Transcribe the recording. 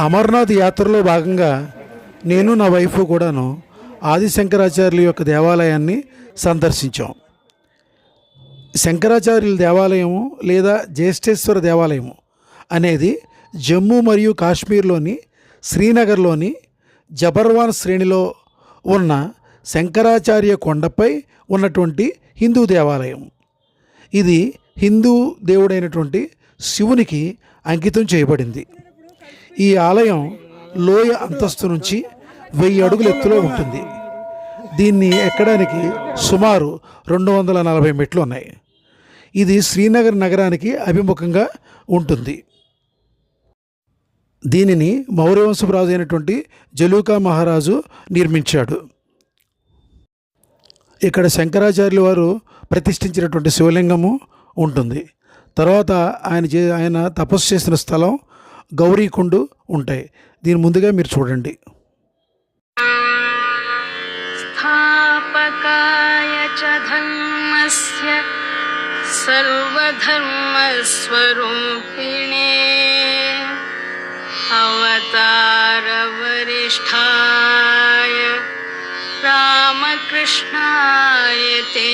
అమర్నాథ్ యాత్రలో భాగంగా నేను నా వైఫ్ కూడాను ఆది శంకరాచార్యుల యొక్క దేవాలయాన్ని సందర్శించాం. శంకరాచార్యుల దేవాలయము లేదా జ్యేష్ఠేశ్వర దేవాలయము అనేది జమ్మూ మరియు కాశ్మీర్లోని శ్రీనగర్లోని జబర్వాన్ శ్రేణిలో ఉన్న శంకరాచార్య కొండపై ఉన్నటువంటి హిందూ దేవాలయం. ఇది హిందూ దేవుడైనటువంటి శివునికి అంకితం చేయబడింది. ఈ ఆలయం లోయ అంతస్తు నుంచి 1000 అడుగుల ఎత్తులో ఉంటుంది. దీన్ని ఎక్కడానికి సుమారు 240 మెట్లు ఉన్నాయి. ఇది శ్రీనగర్ నగరానికి అభిముఖంగా ఉంటుంది. దీనిని మౌర్యవంశపు రాజు అయినటువంటి జలూకా మహారాజు నిర్మించాడు. ఇక్కడ శంకరాచార్యుల వారు ప్రతిష్ఠించినటువంటి శివలింగము ఉంటుంది. తర్వాత ఆయన తపస్సు చేసిన స్థలం గౌరీకుండు ఉంటాయి. దీని ముందుగా మీరు చూడండి. స్థాపకాయ చ ధర్మస్య సర్వధర్మస్వరూపిణే అవతార వరిష్ఠాయ రామకృష్ణాయ తే